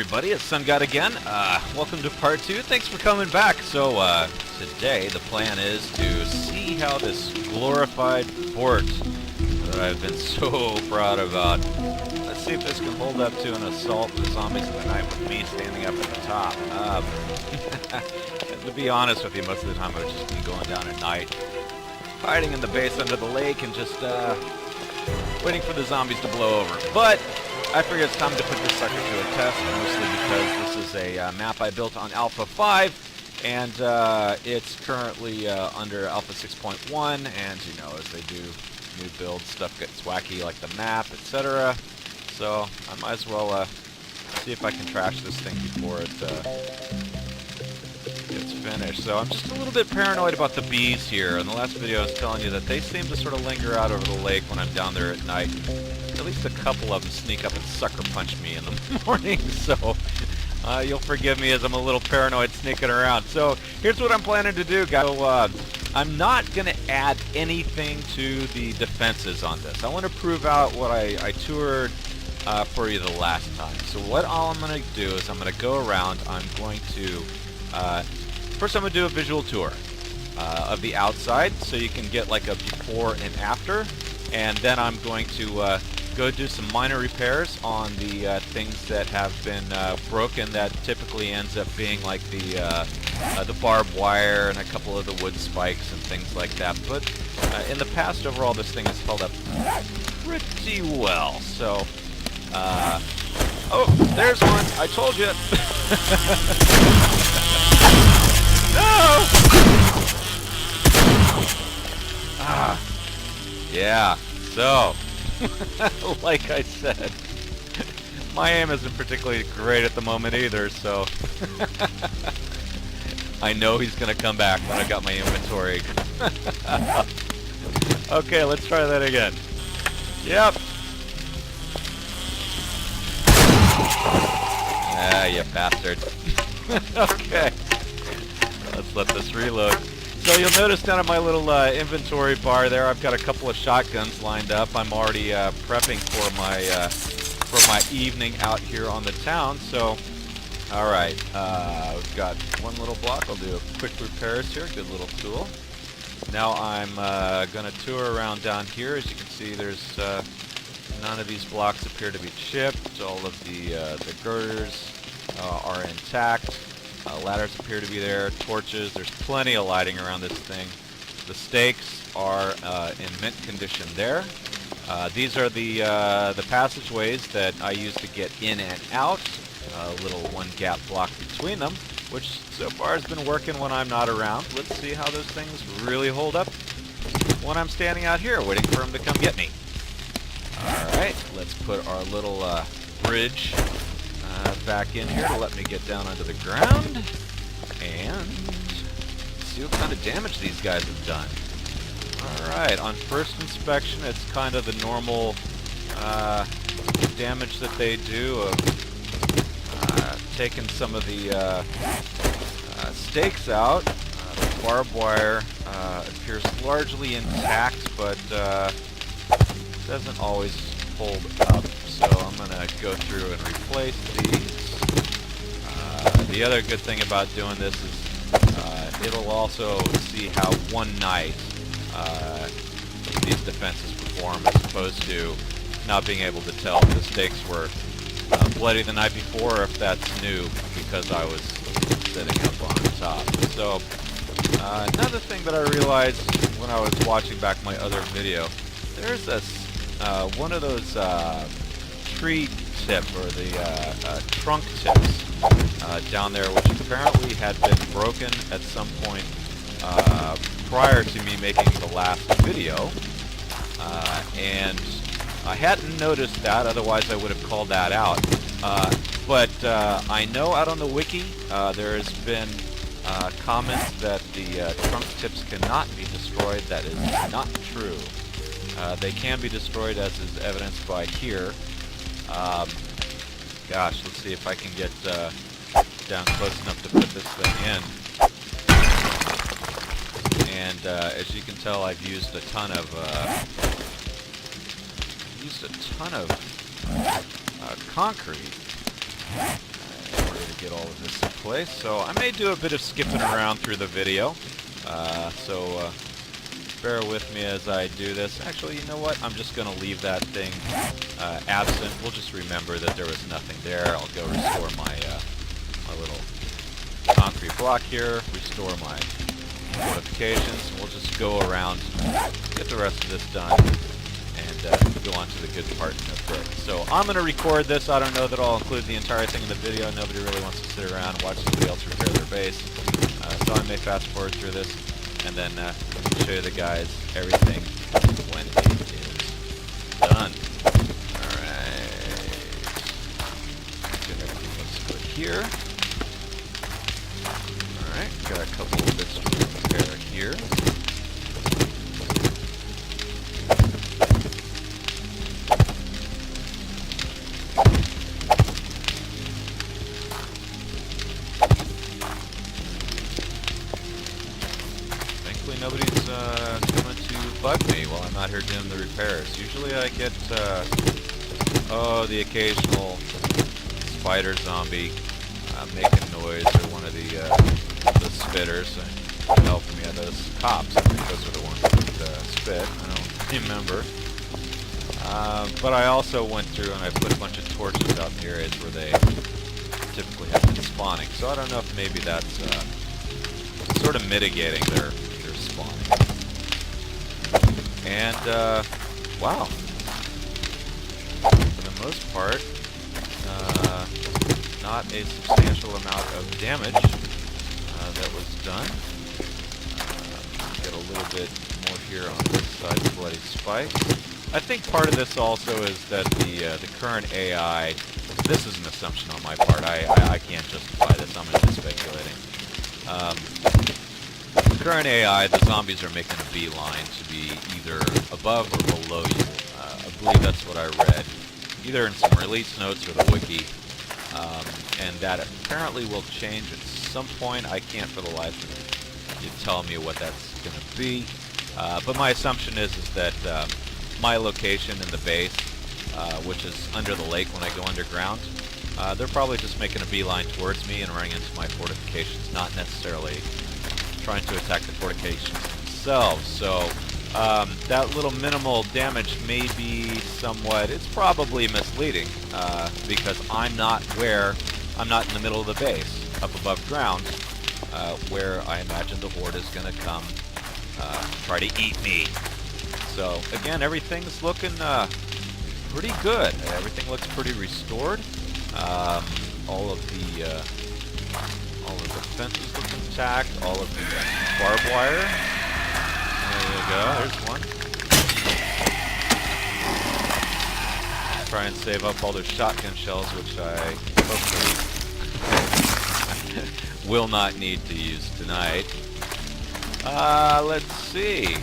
everybody, it's SunGod again. Welcome to part 2. Thanks for coming back. So, today the plan is to see how this glorified fort that I've been so proud about. Let's see if this can hold up to an assault with zombies in the night with me standing up at the top. To be honest with you, most of the time I would just be going down at night, hiding in the base under the lake and just, waiting for the zombies to blow over. But I figured it's time to put this sucker to a test, mostly because this is a map I built on Alpha 5, and it's currently under Alpha 6.1, and you know, as they do new builds, stuff gets wacky like the map, etc. So I might as well see if I can trash this thing before it gets finished. So I'm just a little bit paranoid about the bees here. In the last video I was telling you that they seem to sort of linger out over the lake when I'm down there at night. At least a couple of them sneak up and sucker punch me in the morning, so you'll forgive me as I'm a little paranoid sneaking around. So here's what I'm planning to do, guys. So, I'm not going to add anything to the defenses on this. I want to prove out what I toured for you the last time. So what all I'm going to do is I'm going to go around. I'm going to first I'm going to do a visual tour of the outside so you can get like a before and after, and then I'm going to go do some minor repairs on the things that have been broken. That typically ends up being like the barbed wire and a couple of the wood spikes and things like that. But in the past, overall, this thing has held up pretty well. So, oh, there's one. I told you. No! Yeah. So. Like I said, my aim isn't particularly great at the moment either, so I know he's going to come back when I got my inventory. Okay, let's try that again. Yep. Ah, you bastard. Okay. Let's let this reload. So you'll notice down at my little inventory bar there, I've got a couple of shotguns lined up. I'm already prepping for my evening out here on the town. So, all right, we've got one little block. I'll do a quick repairs here. Good little tool. Now I'm going to tour around down here. As you can see, there's none of these blocks appear to be chipped. All of the girders are intact. Ladders appear to be there, torches, there's plenty of lighting around this thing. The stakes are in mint condition there. These are the passageways that I use to get in and out. A little one gap block between them, which so far has been working when I'm not around. Let's see how those things really hold up when I'm standing out here waiting for them to come get me. Alright, let's put our little bridge back in here to let me get down onto the ground and see what kind of damage these guys have done. Alright, on first inspection it's kind of the normal damage that they do of taking some of the stakes out. The barbed wire appears largely intact, but doesn't always hold up. So I'm going to go through and replace these. The other good thing about doing this is it'll also see how one night these defenses perform, as opposed to not being able to tell if the stakes were bloody the night before or if that's new because I was sitting up on top. So another thing that I realized when I was watching back my other video, there's this one of those tree tip or the trunk tips down there, which apparently had been broken at some point prior to me making the last video, and I hadn't noticed that, otherwise I would have called that out. But I know out on the Wiki there has been comments that the trunk tips cannot be destroyed. That is not true. They can be destroyed, as is evidenced by here. Gosh, let's see if I can get down close enough to put this thing in. And as you can tell, I've used a ton of concrete. get all of this in place. So I may do a bit of skipping around through the video. Bear with me as I do this. Actually, you know what? I'm just going to leave that thing absent. We'll just remember that there was nothing there. I'll go restore my my little concrete block here, restore my fortifications, and we'll just go around, get the rest of this done, and go on to the good part in a bit. So I'm going to record this. I don't know that I'll include the entire thing in the video. Nobody really wants to sit around and watch somebody else repair their base. So I may fast forward through this and then show you the guys everything when it is done. Alright. Get everything looks good here. Alright, got a couple of bits to repair here. Nobody's coming to bug me while I'm out here doing the repairs. Usually I get, the occasional spider zombie making noise, or one of the spitters helping me. Those cops, I think those are the ones that spit. I don't remember. But I also went through and I put a bunch of torches out in the areas where they typically have been spawning. So I don't know if maybe that's sort of mitigating their spawning. And, wow. For the most part, not a substantial amount of damage that was done. Get a little bit more here on this side of Bloody Spikes. I think part of this also is that the current AI, this is an assumption on my part, I can't justify this, I'm just speculating. The current AI, the zombies are making a beeline to be either above or below you. I believe that's what I read, either in some release notes or the Wiki, and that apparently will change at some point. I can't for the life of you tell me what that's going to be, but my assumption is that my location in the base, which is under the lake when I go underground, they're probably just making a beeline towards me and running into my fortifications, not necessarily trying to attack the fortifications themselves. So that little minimal damage may be somewhat, it's probably misleading, because I'm not in the middle of the base, up above ground, where I imagine the horde is going to come try to eat me. So again, everything's looking pretty good. Everything looks pretty restored. All of the fences look intact. All of the barbed wire. There you go. There's one. Try and save up all those shotgun shells, which I hopefully will not need to use tonight. Let's see.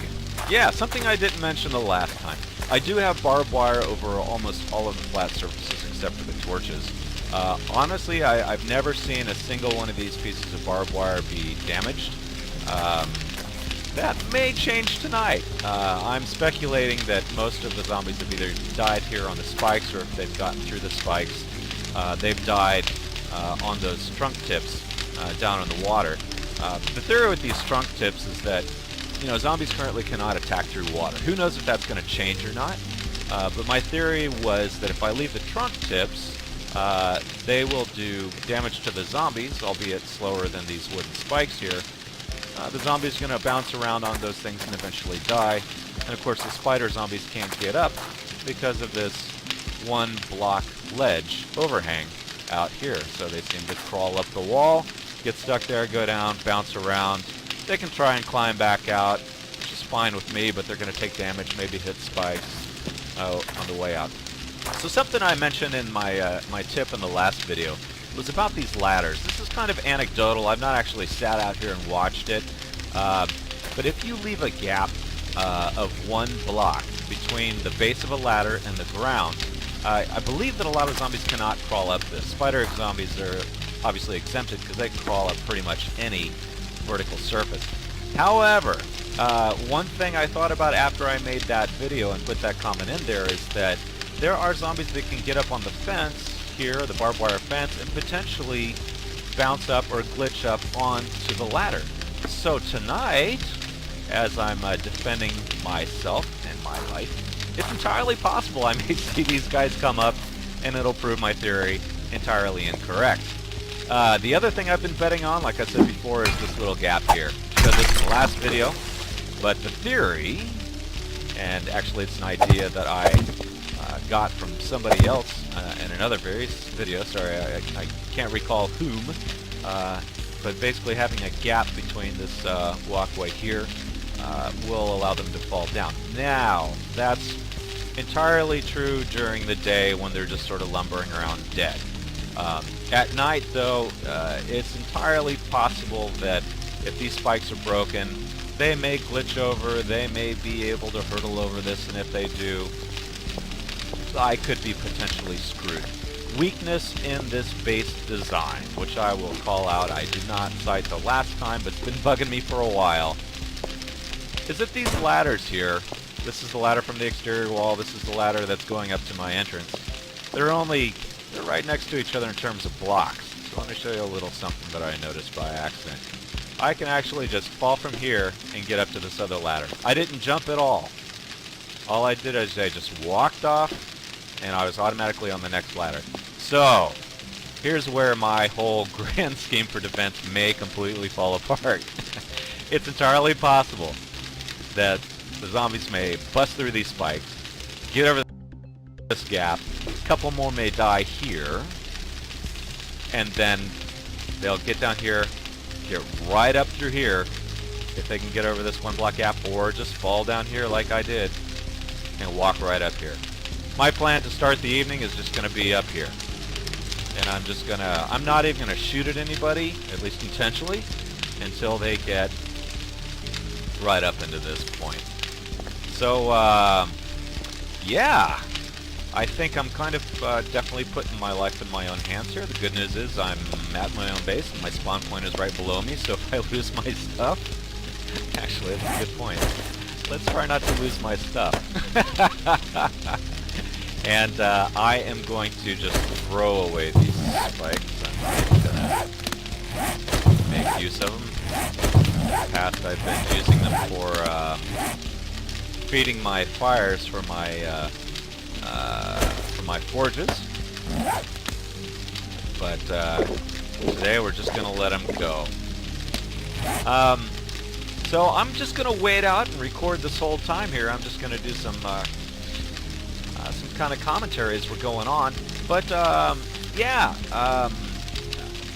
Yeah, something I didn't mention the last time. I do have barbed wire over almost all of the flat surfaces except for the torches. Honestly, I've never seen a single one of these pieces of barbed wire be damaged. That may change tonight. I'm speculating that most of the zombies have either died here on the spikes, or if they've gotten through the spikes, they've died on those trunk tips down in the water. The theory with these trunk tips is that, you know, zombies currently cannot attack through water. Who knows if that's going to change or not? But my theory was that if I leave the trunk tips, they will do damage to the zombies, albeit slower than these wooden spikes here. The zombies are going to bounce around on those things and eventually die. And of course the spider zombies can't get up because of this one block ledge overhang out here. So they seem to crawl up the wall, get stuck there, go down, bounce around. They can try and climb back out, which is fine with me, but they're going to take damage, maybe hit spikes on the way out. So something I mentioned in my my tip in the last video was about these ladders. This is kind of anecdotal. I've not actually sat out here and watched it. But if you leave a gap of one block between the base of a ladder and the ground, I believe that a lot of zombies cannot crawl up this. Spider zombies are obviously exempted because they can crawl up pretty much any vertical surface. However, one thing I thought about after I made that video and put that comment in there is that there are zombies that can get up on the fence here, the barbed wire fence, and potentially bounce up or glitch up onto the ladder. So tonight, as I'm defending myself and my life, it's entirely possible I may see these guys come up and it'll prove my theory entirely incorrect. The other thing I've been betting on, like I said before, is this little gap here. I showed this in the last video, but the theory, and actually it's an idea that I got from somebody else in another video, sorry, I can't recall whom, but basically having a gap between this walkway here will allow them to fall down. Now, that's entirely true during the day when they're just sort of lumbering around dead. At night, though, it's entirely possible that if these spikes are broken, they may glitch over, they may be able to hurdle over this, and if they do, I could be potentially screwed. Weakness in this base design, which I will call out, I did not cite the last time, but it's been bugging me for a while, is that these ladders here, this is the ladder from the exterior wall, this is the ladder that's going up to my entrance, they're right next to each other in terms of blocks. So let me show you a little something that I noticed by accident. I can actually just fall from here and get up to this other ladder. I didn't jump at all. All I did is I just walked off and I was automatically on the next ladder. So, here's where my whole grand scheme for defense may completely fall apart. It's entirely possible that the zombies may bust through these spikes, get over this gap, a couple more may die here, and then they'll get down here, get right up through here, if they can get over this one block gap, or just fall down here like I did, and walk right up here. My plan to start the evening is just going to be up here. And I'm not even going to shoot at anybody, at least intentionally, until they get right up into this point. So, yeah, I think I'm kind of definitely putting my life in my own hands here. The good news is I'm at my own base, and my spawn point is right below me, so if I lose my stuff... Actually, that's a good point. Let's try not to lose my stuff. And I am going to just throw away these spikes. I'm going to make use of them. In the past, I've been using them for feeding my fires for my forges. But today we're just going to let them go. So I'm just going to wait out and record this whole time here. I'm just going to do some kind of commentary as we're going on. But yeah,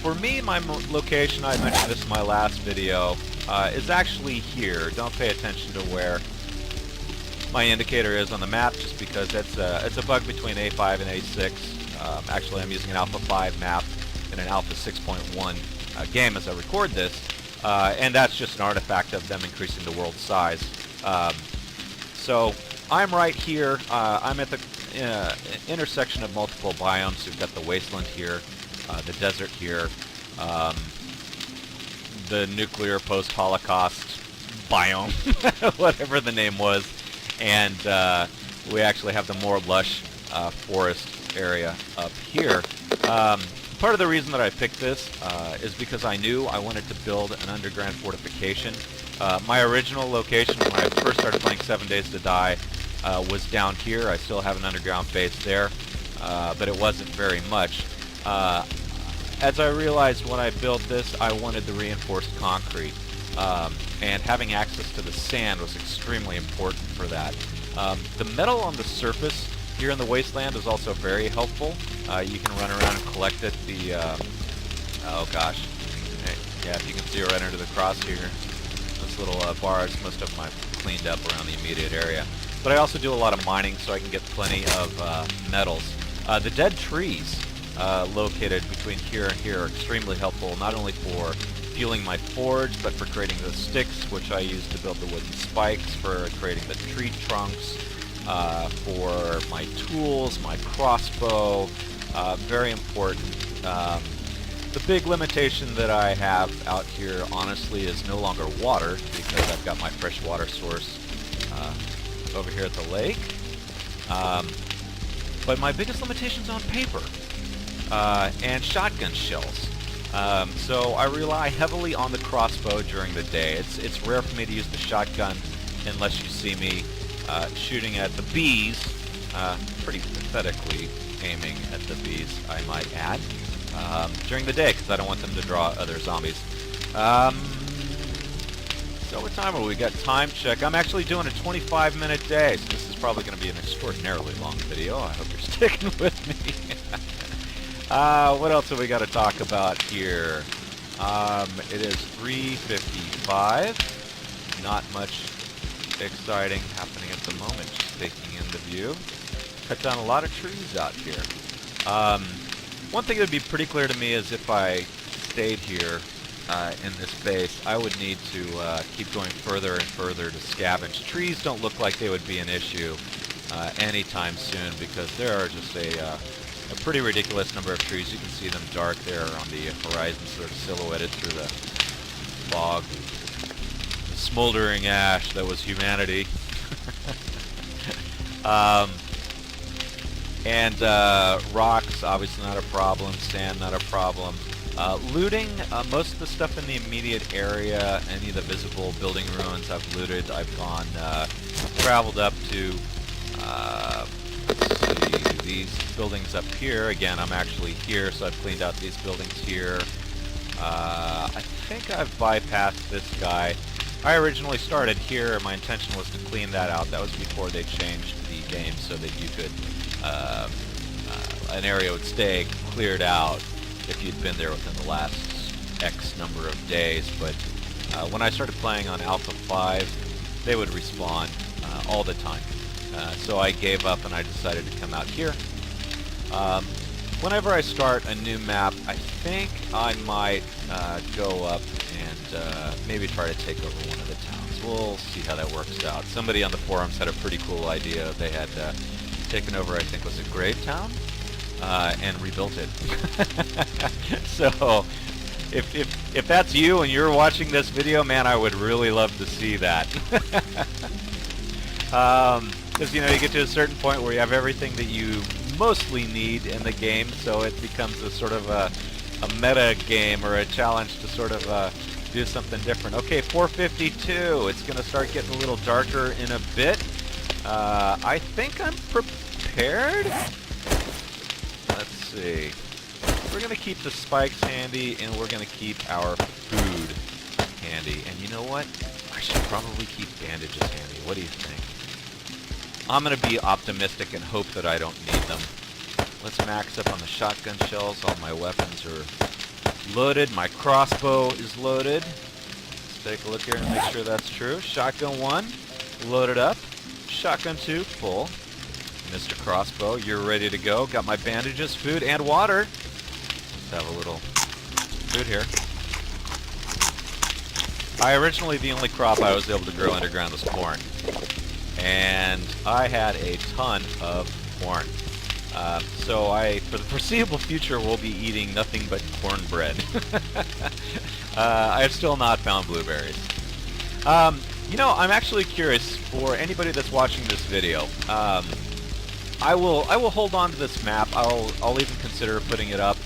for me, my location, I mentioned this in my last video, is actually here. Don't pay attention to where my indicator is on the map, just because it's a bug between A5 and A6. Actually, I'm using an Alpha 5 map in an Alpha 6.1 game as I record this. And that's just an artifact of them increasing the world size. So I'm right here. I'm at the intersection of multiple biomes. We've got the wasteland here, the desert here, the nuclear post-Holocaust biome, whatever the name was, and we actually have the more lush forest area up here. Part of the reason that I picked this is because I knew I wanted to build an underground fortification. My original location when I first started playing 7 Days to Die was down here. I still have an underground base there, but it wasn't very much. As I realized when I built this, I wanted the reinforced concrete, and having access to the sand was extremely important for that. The metal on the surface here in the wasteland is also very helpful. You can run around and collect it. Oh gosh. Yeah, if you can see right under the cross here, this little bars, most of them I've cleaned up around the immediate area. But I also do a lot of mining, so I can get plenty of metals. The dead trees located between here and here are extremely helpful, not only for fueling my forge, but for creating the sticks, which I use to build the wooden spikes, for creating the tree trunks, for my tools, my crossbow. Very important. The big limitation that I have out here, honestly, is no longer water, because I've got my fresh water source over here at the lake. But my biggest limitation is on paper and shotgun shells. So I rely heavily on the crossbow during the day. It's rare for me to use the shotgun unless you see me shooting at the bees, pretty pathetically aiming at the bees, I might add, during the day because I don't want them to draw other zombies. So what time are we? We got time check. I'm actually doing a 25-minute day, so this is probably going to be an extraordinarily long video. I hope you're sticking with me. What else have we got to talk about here? It is 3:55. Not much exciting happening at the moment, just taking in the view. Cut down a lot of trees out here. One thing that would be pretty clear to me is if I stayed here in this base, I would need to keep going further and further to scavenge. Trees don't look like they would be an issue anytime soon because there are just a pretty ridiculous number of trees. You can see them dark there on the horizon, sort of silhouetted through the fog. The smoldering ash that was humanity. And rocks, obviously not a problem. Sand, not a problem. Looting, most of the stuff in the immediate area, any of the visible building ruins I've looted. I've gone, traveled up to, let's see, these buildings up here. Again, I'm actually here, so I've cleaned out these buildings here. I think I've bypassed this guy. I originally started here. My intention was to clean that out. That was before they changed the game so that you could, an area would stay cleared out if you'd been there within the last X number of days. But when I started playing on Alpha 5, they would respawn all the time. So I gave up and I decided to come out here. Whenever I start a new map, I think I might go up and maybe try to take over one of the towns. We'll see how that works out. Somebody on the forums had a pretty cool idea. They had taken over, I think, was it Gravetown? And rebuilt it. So, if that's you and you're watching this video, man, I would really love to see that. Because, you know, you get to a certain point where you have everything that you mostly need in the game, so it becomes a sort of a meta game or a challenge to sort of do something different. Okay, 4:52. It's going to start getting a little darker in a bit. I think I'm prepared. Let's see. We're going to keep the spikes handy, and we're going to keep our food handy. And you know what? I should probably keep bandages handy. What do you think? I'm going to be optimistic and hope that I don't need them. Let's max up on the shotgun shells. All my weapons are loaded. My crossbow is loaded. Let's take a look here and make sure that's true. Shotgun 1, loaded up. Shotgun 2, full. Mr. Crossbow, you're ready to go. Got my bandages, food, and water. Let's have a little food here. Originally, the only crop I was able to grow underground was corn. And I had a ton of corn. So for the foreseeable future, will be eating nothing but cornbread. I have still not found blueberries. You know, I'm actually curious, for anybody that's watching this video, I will hold on to this map. I'll even consider putting it up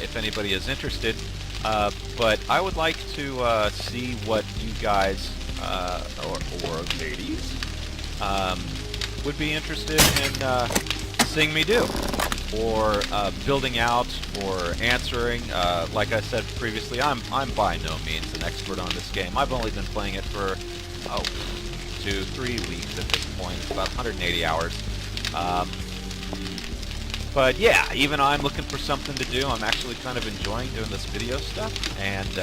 if anybody is interested. But I would like to see what you guys or ladies would be interested in seeing me do, or building out, or answering. Like I said previously, I'm by no means an expert on this game. I've only been playing it for 2-3 weeks at this point, about 180 hours. But yeah, even I'm looking for something to do. I'm actually kind of enjoying doing this video stuff, and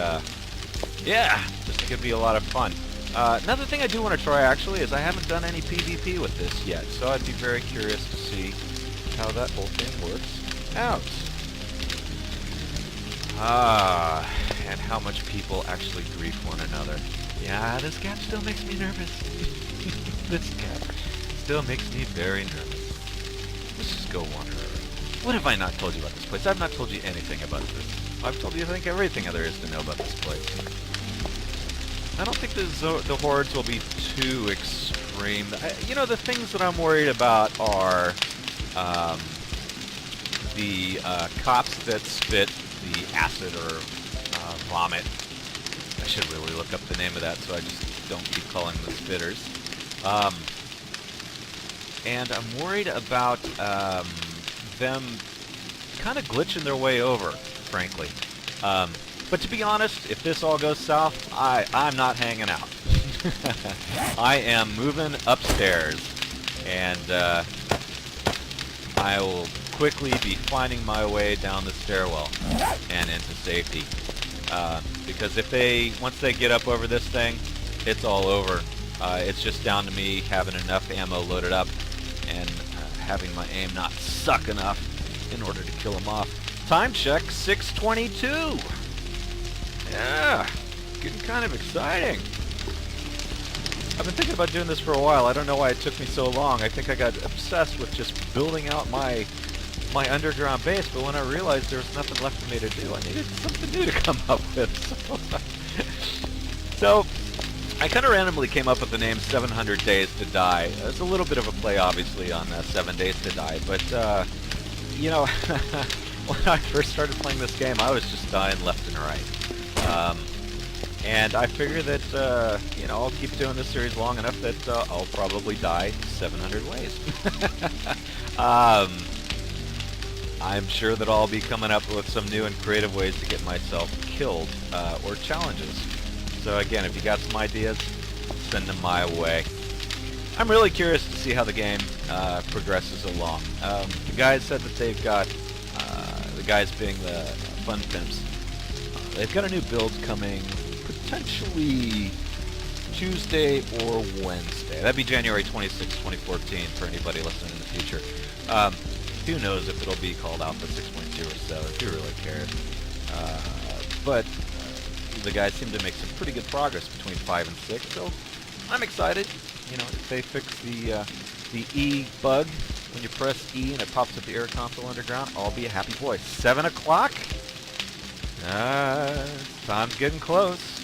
yeah, just think it'd be a lot of fun. Another thing I do want to try, actually, is I haven't done any PvP with this yet, so I'd be very curious to see how that whole thing works out. And how much people actually grief one another. Yeah, this gap still makes me nervous. This gap still makes me very nervous. Let's just go wander around. What have I not told you about this place? I've not told you anything about this. I've told you, I think, everything there is to know about this place. I don't think the hordes will be too extreme. You know, the things that I'm worried about are the cops that spit the acid or vomit. I should really look up the name of that so I just don't keep calling them spitters. And I'm worried about them kind of glitching their way over, frankly. But to be honest, if this all goes south, I'm not hanging out. I am moving upstairs, and I will quickly be finding my way down the stairwell and into safety. Because once they get up over this thing, it's all over. It's just down to me having enough ammo loaded up and having my aim not suck enough in order to kill them off. Time check, 6:22. Yeah, getting kind of exciting. I've been thinking about doing this for a while. I don't know why it took me so long. I think I got obsessed with just building out my underground base, but when I realized there was nothing left for me to do, I needed something new to come up with. So I kind of randomly came up with the name 700 Days to Die. It's a little bit of a play, obviously, on 7 Days to Die, but, you know, when I first started playing this game, I was just dying left and right. And I figure that, you know, I'll keep doing this series long enough that I'll probably die 700 ways. I'm sure that I'll be coming up with some new and creative ways to get myself killed, or challenges. So again, if you got some ideas, send them my way. I'm really curious to see how the game progresses along. The guys said that they've got, the guys being the fun pimps, they've got a new build coming potentially Tuesday or Wednesday. That'd be January 26, 2014 for anybody listening in the future. Who knows if it'll be called Alpha 6.2 or 7, who really cares. But the guys seem to make some pretty good progress between 5 and 6, so I'm excited. You know, if they fix the E bug, when you press E and it pops up the air console underground, I'll be a happy boy. 7 o'clock? Time's getting close.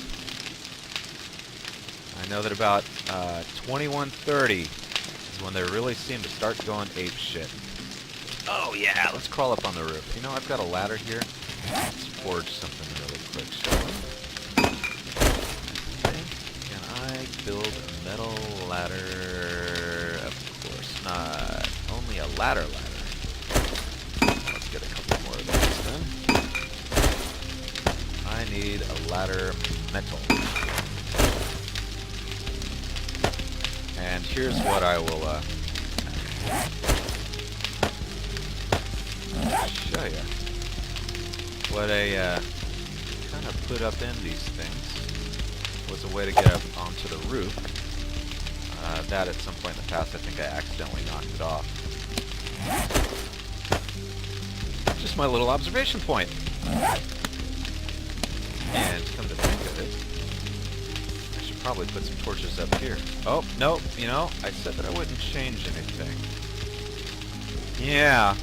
I know that about 21:30 is when they really seem to start going ape shit. Oh yeah, let's crawl up on the roof. You know, I've got a ladder here. Let's forge something really quick, shall we? Can I build a metal ladder? Of course not. Only a ladder. Let's get a couple more of those then. I need a ladder metal. And here's what I will show you. What I kind of put up in these things was a way to get up onto the roof. That at some point in the past, I think I accidentally knocked it off. Just my little observation point. And come to think of it, I should probably put some torches up here. Oh, no, you know, I said that I wouldn't change anything. Yeah,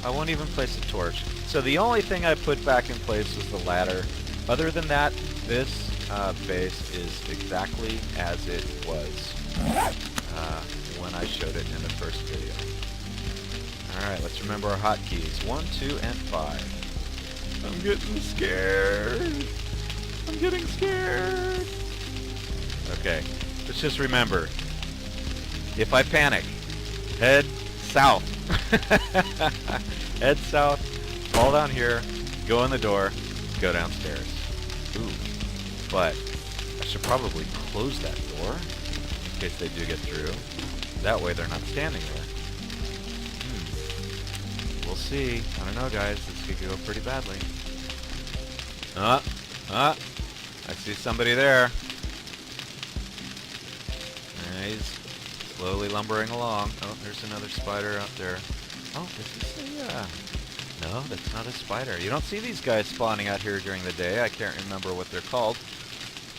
I won't even place a torch. So the only thing I put back in place was the ladder. Other than that, this base is exactly as it was when I showed it in the first video. Alright, let's remember our hotkeys. 1, 2, and 5. I'm getting scared. I'm getting scared. Okay, let's just remember, if I panic, head south. Head south, fall down here, go in the door, go downstairs. Ooh, but I should probably close that door in case they do get through. That way they're not standing there. We'll see. I don't know, guys. This could go pretty badly. I see somebody there. He's slowly lumbering along. Oh, there's another spider out there. Oh, is this a, no, that's not a spider. You don't see these guys spawning out here during the day. I can't remember what they're called.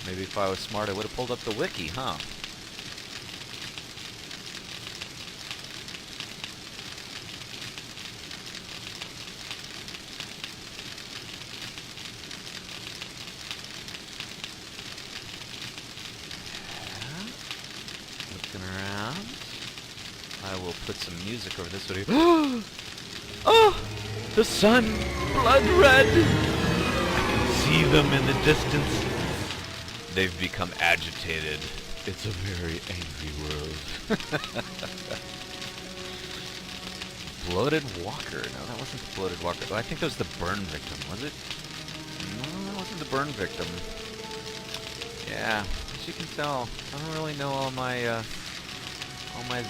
Maybe if I was smart, I would have pulled up the wiki, huh? Around. I will put some music over this video. Oh! The sun! Blood red! I can see them in the distance. They've become agitated. It's a very angry world. Bloated walker. No, that wasn't the bloated walker. Oh, I think that was the burn victim, was it? No, that wasn't the burn victim. Yeah, as you can tell, I don't really know all my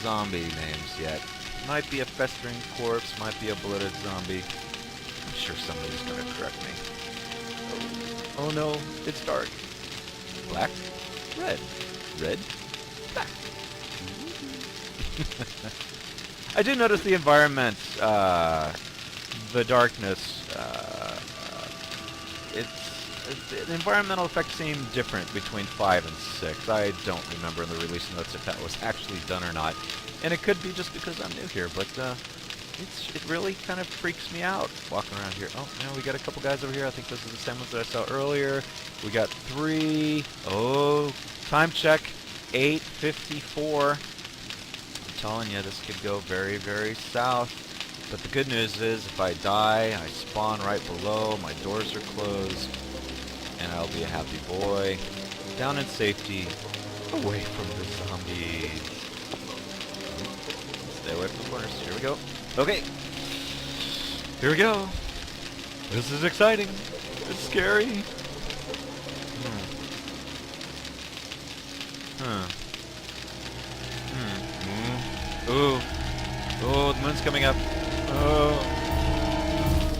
zombie names yet. Might be a festering corpse, might be a bloated zombie. I'm sure somebody's gonna correct me. Oh no, it's dark. Black, red, red, black. I do notice the environment, the darkness, the environmental effects seem different between 5 and 6. I don't remember in the release notes if that was actually done or not. And it could be just because I'm new here, but it really kind of freaks me out walking around here. Oh, no, we got a couple guys over here. I think those are the same ones that I saw earlier. We got 3. Oh, time check, 8:54. I'm telling you, this could go very, very south. But the good news is, if I die, I spawn right below, my doors are closed, and I'll be a happy boy, down in safety, away from the zombies. Stay away from the corners. Here we go. Okay. Here we go. This is exciting. It's scary. Ooh. Oh, the moon's coming up. Oh.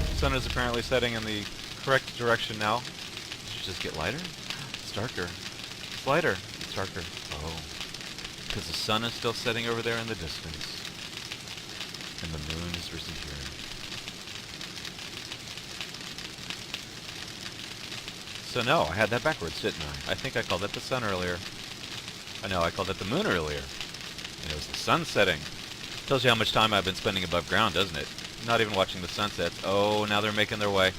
The sun is apparently setting in the correct direction now. Did it just get lighter? It's darker. It's lighter. It's darker. Oh. Because the sun is still setting over there in the distance. And the moon is risen here. So no, I had that backwards, didn't I? I think I called it the sun earlier. I know, I called it the moon earlier. And it was the sun setting. Tells you how much time I've been spending above ground, doesn't it? Not even watching the sunsets. Oh, now they're making their way.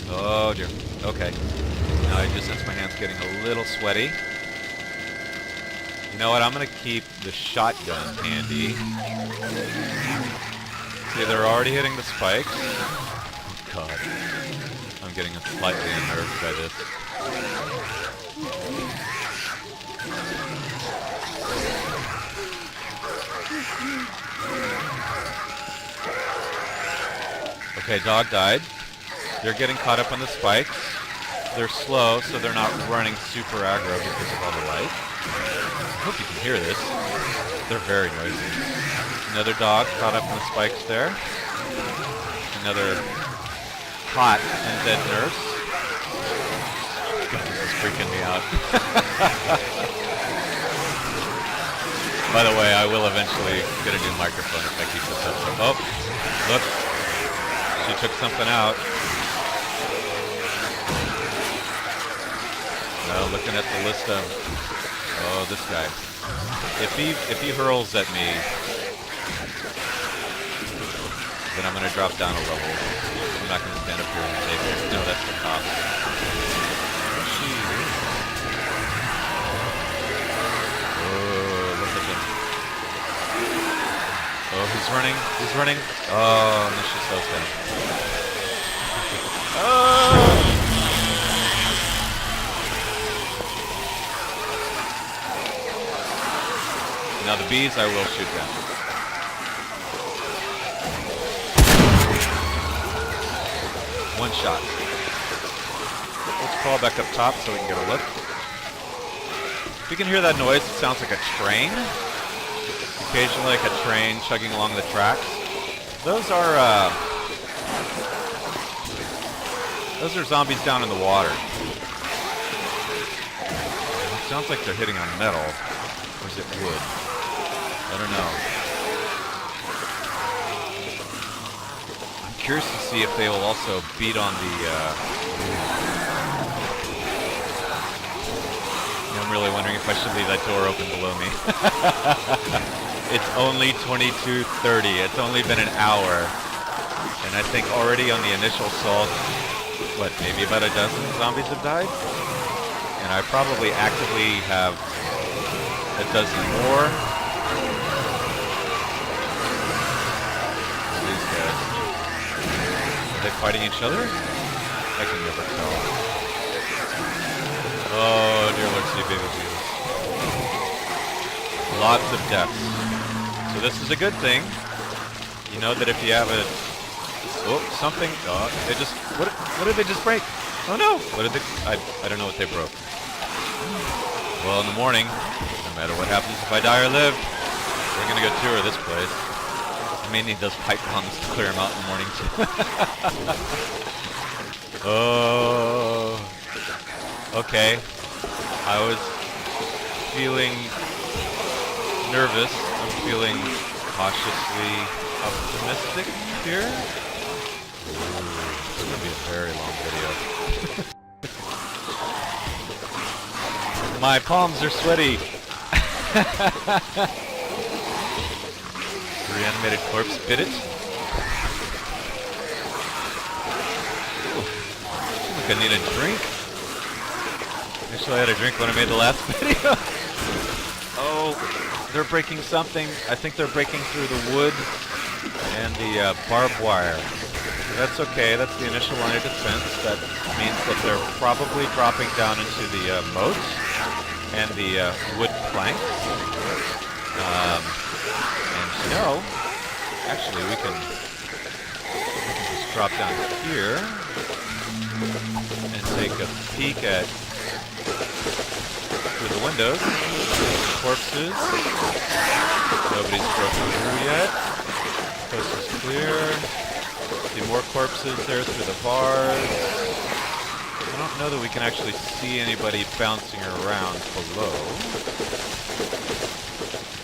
Oh dear. Okay. Now I just sense my hands getting a little sweaty. You know what? I'm going to keep the shotgun handy. See, they're already hitting the spikes. Oh, God. I'm getting slightly unnerved by this. Okay, dog died. They're getting caught up on the spikes. They're slow, so they're not running super aggro because of all the light. I hope you can hear this. They're very noisy. Another dog caught up in the spikes there. Another hot and dead nurse. God, this is freaking me out. By the way, I will eventually get a new microphone if I keep this up. Oh, look. She took something out. Now looking at the list of... Oh, this guy. If he hurls at me, then I'm going to drop down a level. I'm not going to stand up here and save him. No, that's the cop. Oh, look at him. Oh, he's running. He's running. Oh, and this just goes down. Oh! Now the bees I will shoot down. One shot. Let's crawl back up top so we can get a look. If you can hear that noise, it sounds like a train. Occasionally like a train chugging along the tracks. Those are zombies down in the water. It sounds like they're hitting on metal. Or is it wood? I don't know. I'm curious to see if they will also beat on the... I'm really wondering if I should leave that door open below me. It's only 22:30. It's only been an hour. And I think already on the initial assault, what, maybe about a dozen zombies have died? And I probably actively have a dozen more. These guys. Are they fighting each other? I can never tell. Oh, dear Lord, see, baby Jesus. Lots of deaths. So this is a good thing. You know that if you have a... Oh, something... Oh, they just... What did they just break? Oh, no! What did they... I don't know what they broke. Well, in the morning, no matter what happens, if I die or live, we're gonna go tour this place. I may need those pipe bombs to clear them out in the morning, too. Oh... Okay. I was feeling nervous. I'm feeling cautiously optimistic here. It's gonna be a very long video. My palms are sweaty. Reanimated corpse bit it. Look, I need a drink. Actually, I had a drink when I made the last video. Oh, they're breaking something. I think they're breaking through the wood and the barbed wire. That's okay. That's the initial line of defense. That means that they're probably dropping down into the moat and the wood planks. And you know, actually, we can just drop down here and take a peek at through the windows. Corpses. Nobody's broken through yet. Coast is clear. See more corpses there through the bars. I don't know that we can actually see anybody bouncing around below.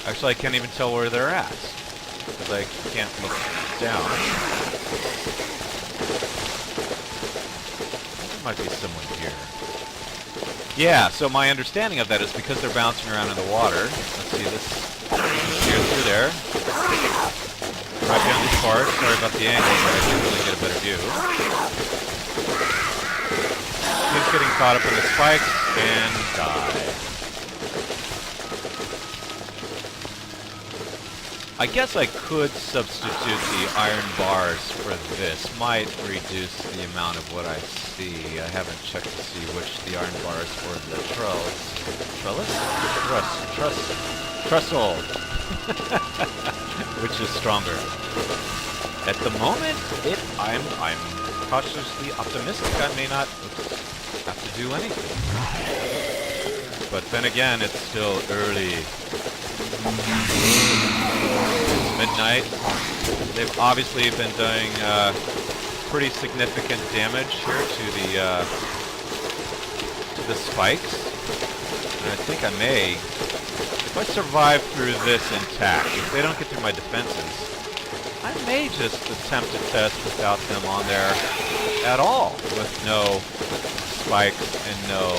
Actually, I can't even tell where they're at, because I can't look down. There might be someone here. Yeah, so my understanding of that is because they're bouncing around in the water. Let's see this here through there. Right down these parts. Sorry about the angle, but I can really get a better view. He's getting caught up in the spikes and die. I guess I could substitute the iron bars for this. Might reduce the amount of what I see. I haven't checked to see which the iron bars for the trestle. Which is stronger. At the moment, I'm cautiously optimistic I may not have to do anything. But then again, it's still early. It's midnight. They've obviously been doing pretty significant damage here to the spikes. And I think I may, if I survive through this intact, if they don't get through my defenses, I may just attempt to test without them on there at all, with no spikes and no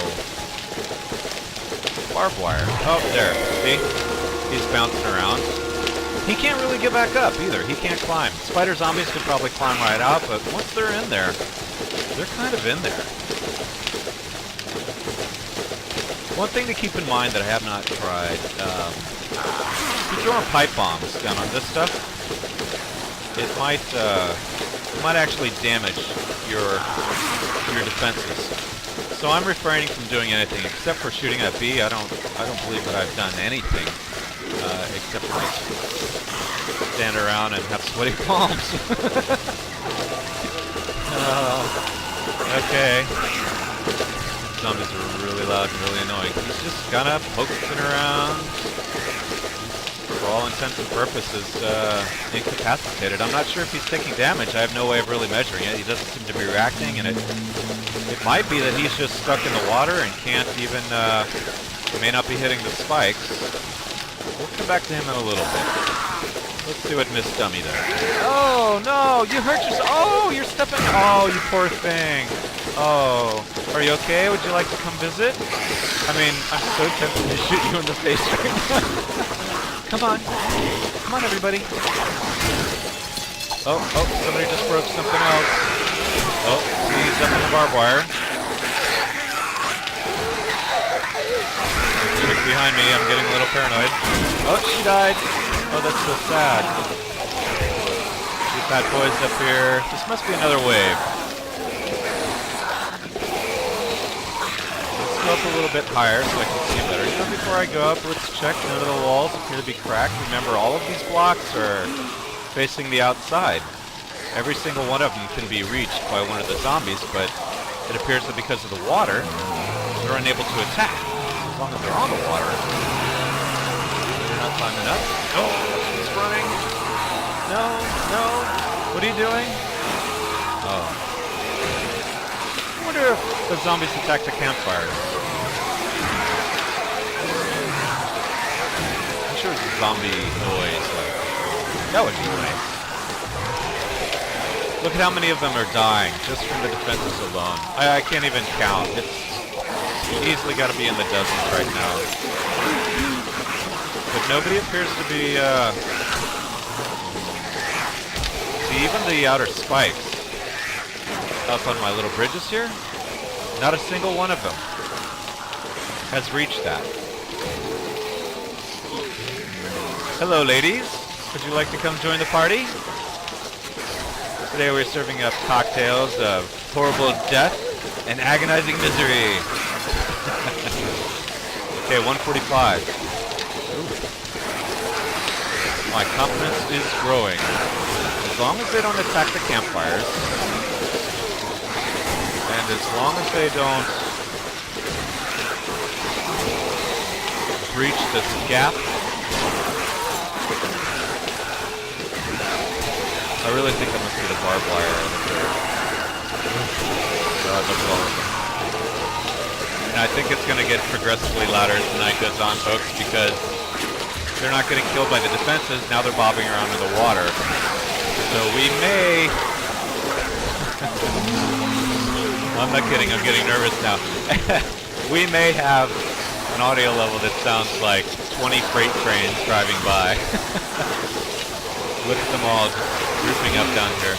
barbed wire. Oh, there. See? He's bouncing around. He can't really get back up either. He can't climb. Spider zombies could probably climb right out, but once they're in there, they're kind of in there. One thing to keep in mind that I have not tried, if you throw pipe bombs down on this stuff, it might actually damage your defenses. So I'm refraining from doing anything except for shooting at B. I don't believe that I've done anything except for just stand around and have sweaty palms. Okay. Zombies are really loud and really annoying. He's just kind of poking around. For all intents and purposes, incapacitated. I'm not sure if he's taking damage. I have no way of really measuring it. He doesn't seem to be reacting, and it might be that he's just stuck in the water and can't even, may not be hitting the spikes. We'll come back to him in a little bit. Let's see what Miss Dummy there. Oh, no! You hurt yourself! Oh, you're stepping... Oh, you poor thing. Oh. Are you okay? Would you like to come visit? I mean, I'm so tempted to shoot you in the face right now. Come on. Come on, everybody. Oh, somebody just broke something else. Oh, he's up in the barbed wire. Chick behind me, I'm getting a little paranoid. Oh, she died. Oh, that's so sad. These bad boys up here. This must be another wave. go up a little bit higher so I can see better. You know, before I go up, let's check. None of the walls appear to be cracked. Remember, all of these blocks are facing the outside. Every single one of them can be reached by one of the zombies, but it appears that because of the water, they're unable to attack. As long as they're on the water. They're not climbing up. No, he's running. No, no. What are you doing? Oh. I wonder if the zombies attack the campfires. I'm sure it's a zombie noise. That would be nice. Look at how many of them are dying just from the defenses alone. I can't even count. It's easily got to be in the dozens right now. But nobody appears to be, see, even the outer spikes up on my little bridges here, not a single one of them has reached that. Hello, ladies. Would you like to come join the party? Today we're serving up cocktails of horrible death and agonizing misery. Okay, 145. Ooh. My confidence is growing. As long as they don't attack the campfires, and as long as they don't breach this gap, I really think I must be the barbed wire over there. God, look at all of them. And I think it's going to get progressively louder as the night goes on, folks, because they're not getting killed by the defenses. Now they're bobbing around in the water. So we may... I'm not kidding, I'm getting nervous now. We may have an audio level that sounds like 20 freight trains driving by. Look at them all grouping up down here.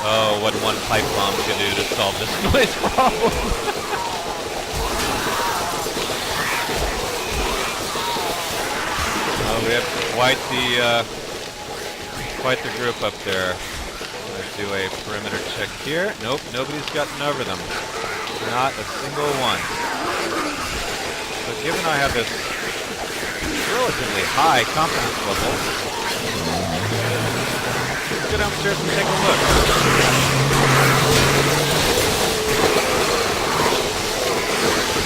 Oh, what one pipe bomb can do to solve this noise problem. Oh, we have quite the group up there. Let's do a perimeter check here. Nope, nobody's gotten over them. Not a single one. So given I have this relatively high confidence level, let's go downstairs and take a look.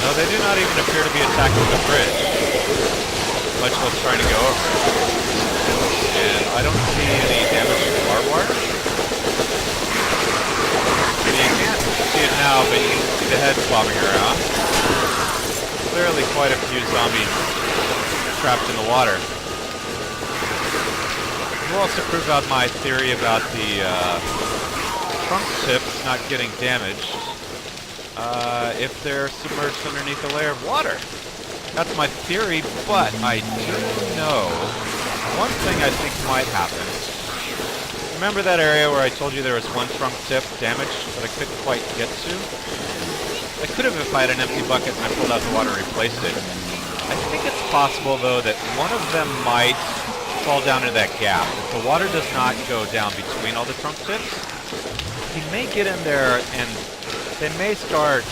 No, they do not even appear to be attacking the bridge, much less trying to go over it. And I don't see any damage to the barbed wire. You can't see it now, but you can see the heads bobbing around. Clearly quite a few zombies trapped in the water. We'll also prove out my theory about the trunk tips not getting damaged if they're submerged underneath a layer of water. That's my theory, but I do know one thing I think might happen. Remember that area where I told you there was one trunk tip damaged that I couldn't quite get to? I could have if I had an empty bucket and I pulled out the water and replaced it. I think it's possible, though, that one of them might fall down into that gap. If the water does not go down between all the trunk tips, he may get in there and they may start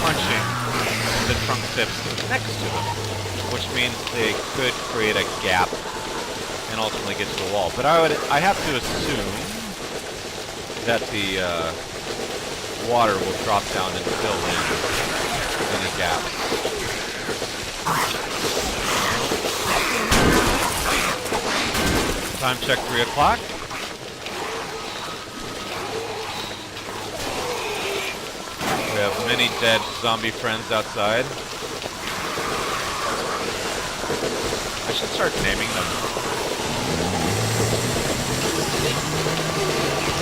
crunching the trunk tips next to them, which means they could create a gap and ultimately get to the wall. But I have to assume that the water will drop down and fill in any gaps. Time check 3 o'clock. We have many dead zombie friends outside. I should start naming them.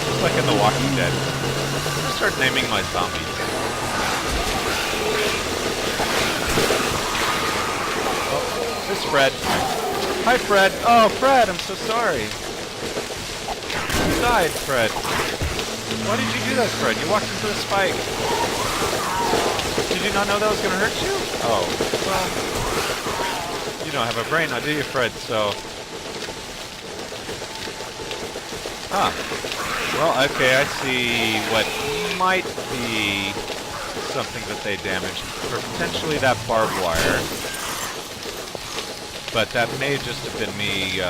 Just like in The Walking Dead. I'm gonna start naming my zombies. Oh, this is Fred. Hi, Fred. Oh, Fred, I'm so sorry. You died, Fred. Why did you do that, Fred? You walked into a spike. Did you not know that was going to hurt you? Oh, well, you don't have a brain now, do you, Fred? So, well, okay, I see what might be something that they damaged, or potentially that barbed wire. But that may just have been me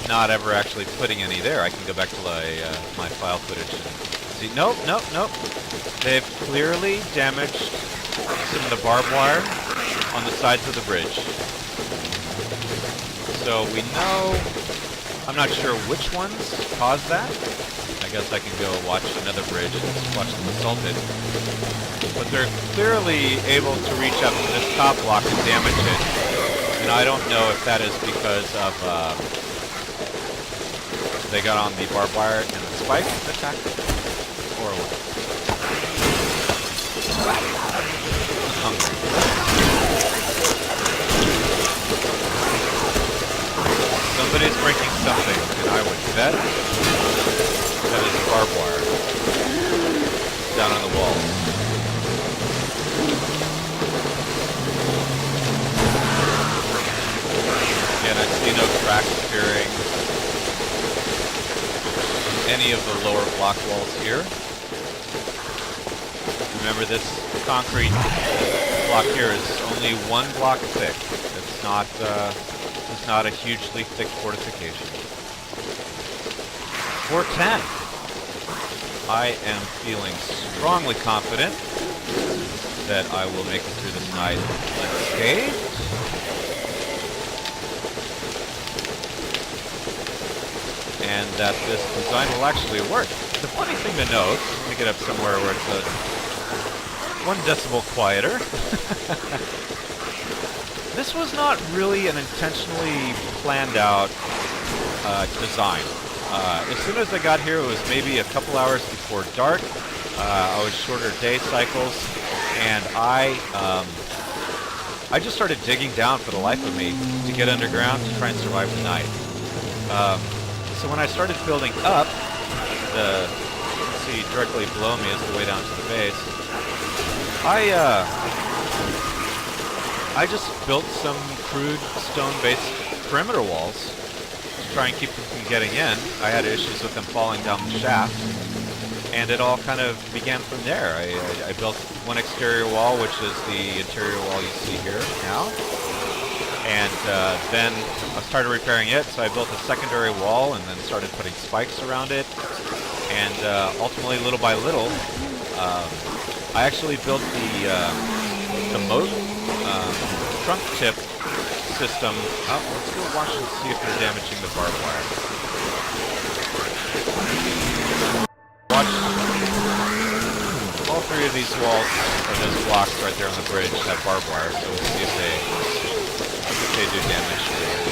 not ever actually putting any there. I can go back to my file footage and see. Nope, nope, nope. They've clearly damaged some of the barbed wire on the sides of the bridge. So we know, I'm not sure which ones caused that. I guess I can go watch another bridge and watch them assault it. But they're clearly able to reach up to this top block and damage it. And I don't know if that is because of they got on the barbed wire and the spike attack, or what? I'm hungry. Somebody's breaking something, and I would bet that is barbed wire down on the wall. Again, I see no cracks appearing in any of the lower block walls here. Remember, this concrete block here is only 1 block thick. It's not a hugely thick fortification. 410. I am feeling strongly confident that I will make it through this night unscathed. And that this design will actually work. The funny thing to note, let me get up somewhere where it's 1 decibel quieter. This was not really an intentionally planned out design. As soon as I got here, it was maybe a couple hours before dark. I was shorter day cycles, and I just started digging down for the life of me to get underground to try and survive the night. So when I started building up, you can see directly below me is the way down to the base. I just built some crude stone-based perimeter walls to try and keep them from getting in. I had issues with them falling down the shaft, and it all kind of began from there. I built one exterior wall, which is the interior wall you see here now, and then I started repairing it, so I built a secondary wall and then started putting spikes around it, and ultimately, little by little, I actually built the moat trunk tip system. Oh, let's go watch and see if they're damaging the barbed wire. Watch. All 3 of these walls, or those blocks right there on the bridge, have barbed wire, so we'll see if they do damage to it.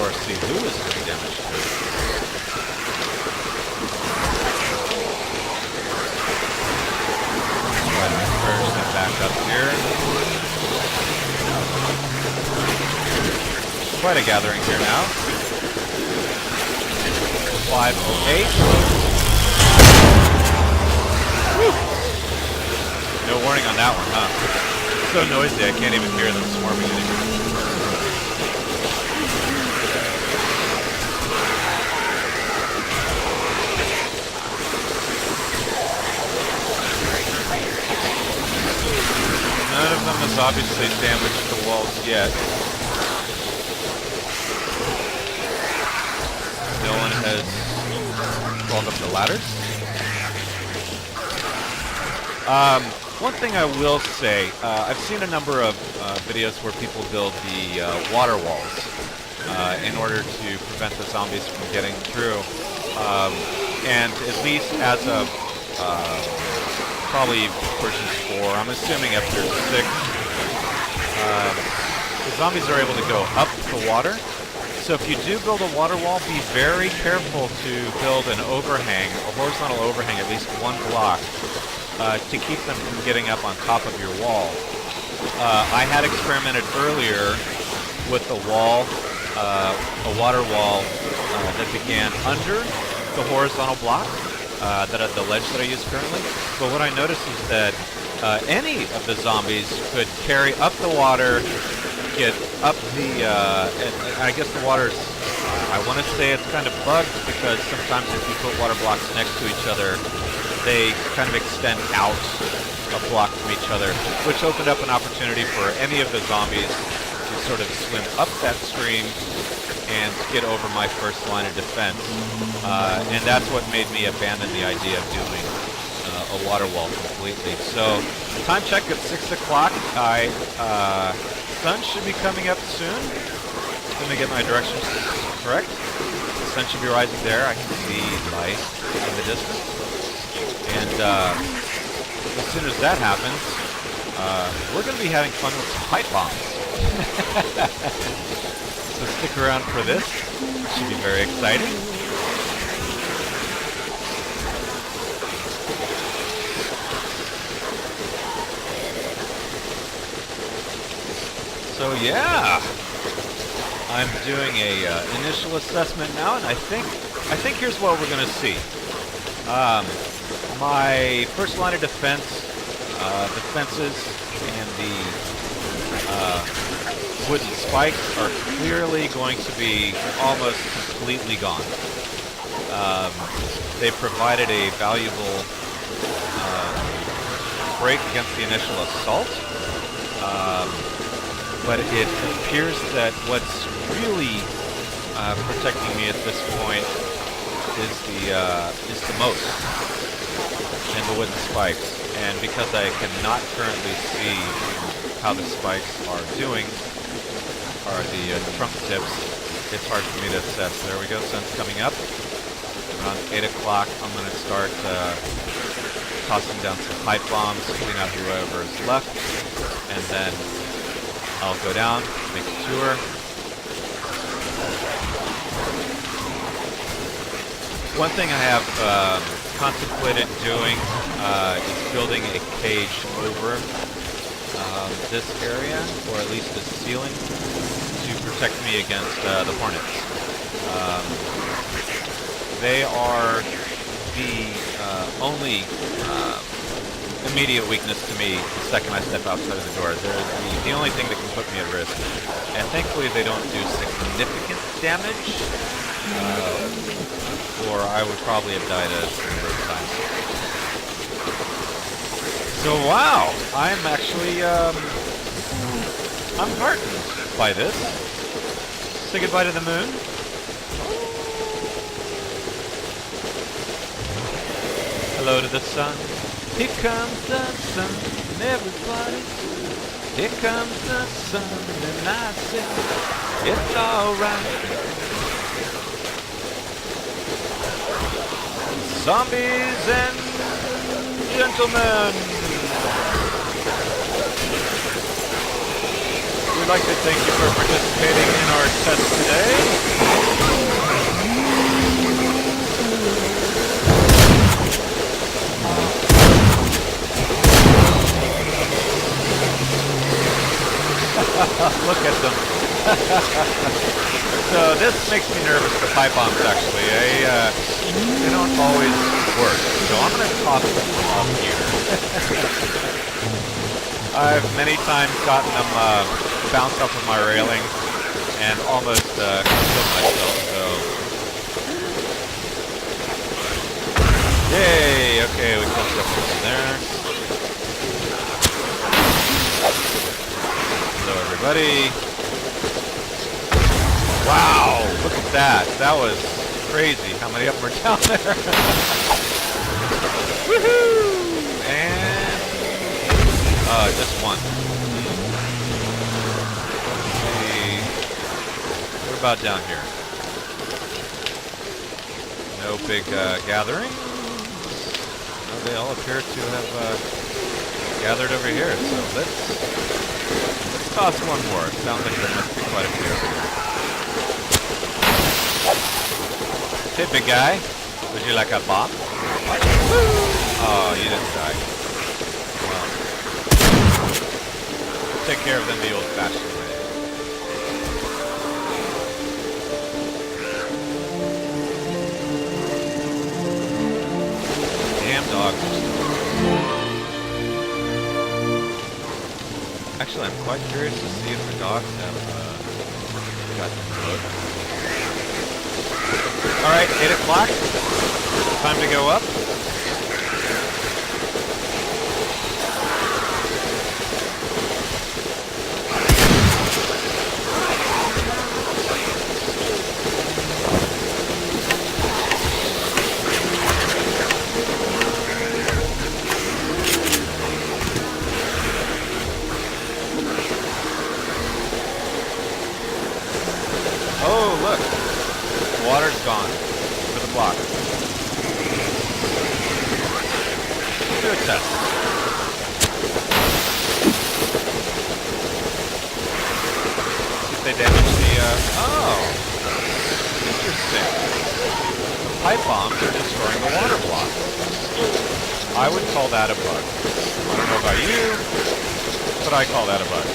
Or see who is doing damage to it. Merge them back up here. Quite a gathering here now. 508. Woo! No warning on that one, huh? It's so noisy I can't even hear them swarming anymore. None of them has obviously damaged the walls yet. No one has crawled up the ladders. One thing I will say, I've seen a number of videos where people build the water walls in order to prevent the zombies from getting through. And at least as of probably version 4, I'm assuming after 6, the zombies are able to go up the water. So if you do build a water wall, be very careful to build an overhang, a horizontal overhang, at least 1 block, to keep them from getting up on top of your wall. I had experimented earlier with a wall, a water wall that began under the horizontal block, the ledge that I use currently. But what I noticed is that any of the zombies could carry up the water, get up the, and I guess the water's, I want to say it's kind of bugged, because sometimes if you put water blocks next to each other, they kind of extend out a block from each other, which opened up an opportunity for any of the zombies to sort of swim up that stream and get over my first line of defense. And that's what made me abandon the idea of doing a water wall completely. So, time check at 6 o'clock. Sun should be coming up soon. Let me get my directions correct. The sun should be rising there. I can see light in the distance. And as soon as that happens, we're going to be having fun with some pipe bombs. So stick around for this. It should be very exciting. So yeah, I'm doing a initial assessment now, and I think here's what we're going to see. My first line of defense, the fences and the wooden spikes are clearly going to be almost completely gone. They provided a valuable break against the initial assault, but it appears that what's really protecting me at this point is the moat and the wooden spikes. And because I cannot currently see how the spikes are doing, or the trunk tips, it's hard for me to assess. There we go, sun's coming up. Around 8 o'clock, I'm going to start tossing down some pipe bombs, clean out whoever is left, and then I'll go down, make a tour. One thing I have contemplated doing is building a cage over this area, or at least the ceiling, to protect me against the hornets. They are the only immediate weakness to me the second I step outside of the door. They're the only thing that can put me at risk. And thankfully they don't do significant damage, or I would probably have died a number of times. So wow, I'm actually, I'm heartened by this. Say goodbye to the moon. Hello to the sun. Here comes the sun, and everybody. Here comes the sun, and I say it's alright. Zombies and gentlemen, we'd like to thank you for participating in our test today. Look at them. So this makes me nervous, the pipe bombs actually. They don't always work. So I'm going to toss them off here. I've many times gotten them bounced off of my railing and almost killed myself, so... Yay! Okay, we killed something there. Hello, everybody. Wow, look at that. That was crazy. How many of them are down there? Woohoo! And... just one. Let's see. What about down here? No big gathering. No, they all appear to have gathered over here, so let's toss one more. Sounds like there must be quite a few over here. Hey, big guy. Would you like a bomb? Oh, you didn't die. Well, take care of them the old-fashioned way. Damn dogs are still. Actually, I'm quite curious to see if the dogs have gotten cooked. Alright, 8 o'clock. Time to go up. water's gone. For the block. Let's do a test. See if they damage the, oh! Interesting. The pipe bombs are destroying the water block. I would call that a bug. I don't know about you, but I call that a bug.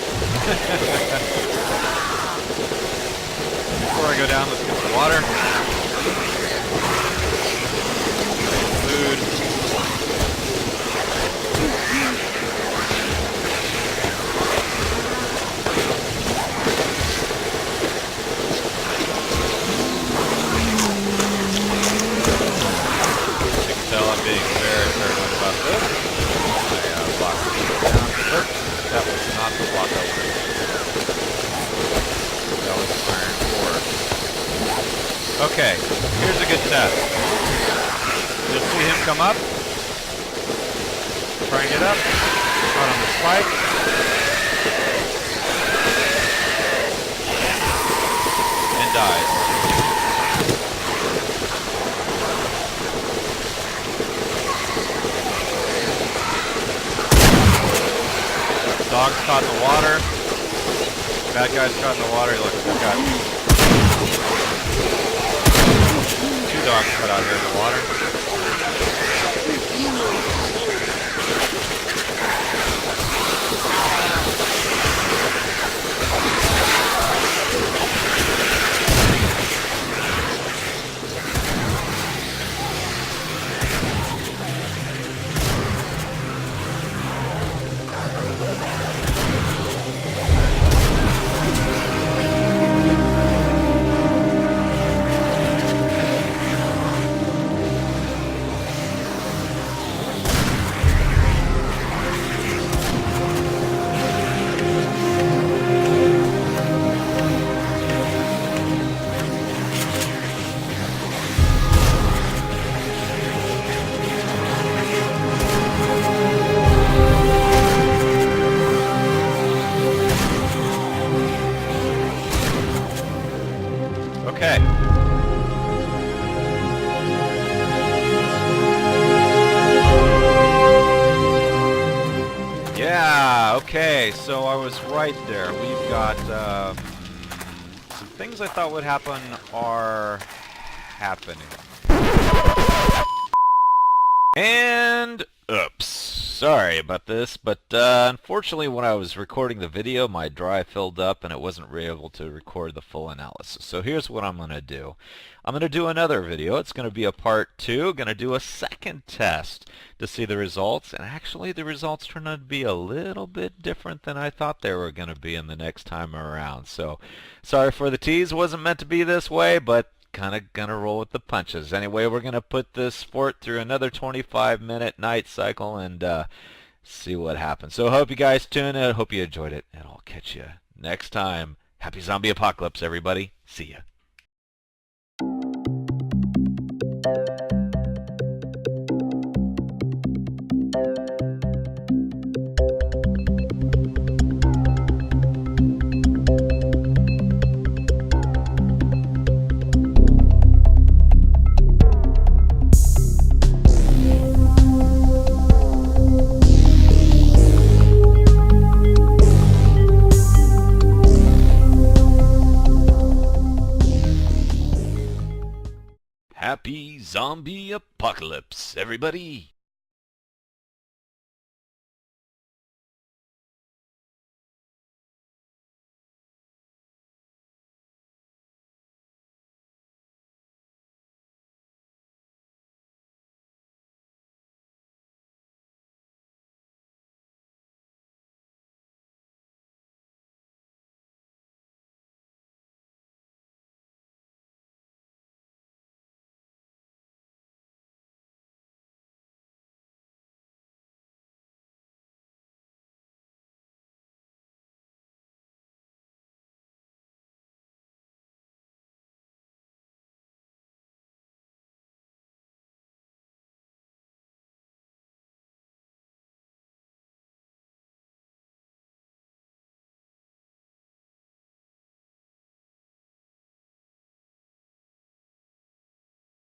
Before I go down, let's get some water. Food. You can tell I'm being very paranoid about this. My block is down. Oop, that was not the block I wanted. That was iron 4. Okay, here's a good test. You'll see him come up. Try and get up. Out on the spike. And dies. Dog's caught in the water. Bad guy's caught in the water. Look, I've got 2 dogs caught out here in the water. Okay. Yeah, okay, so I was right there. We've got some things I thought would happen are happening. And oops, sorry about this, but unfortunately when I was recording the video my drive filled up and it wasn't able to record the full analysis. So here's what I'm going to do. I'm going to do another video. It's going to be a part 2. Going to do a second test to see the results, and actually the results turned out to be a little bit different than I thought they were going to be in the next time around. So sorry for the tease, wasn't meant to be this way, but kind of gonna roll with the punches. Anyway, we're gonna put this fort through another 25-minute night cycle and see what happens. So I hope you guys tune in. I hope you enjoyed it, and I'll catch you next time. Happy zombie apocalypse, everybody. See ya. Happy zombie apocalypse, everybody!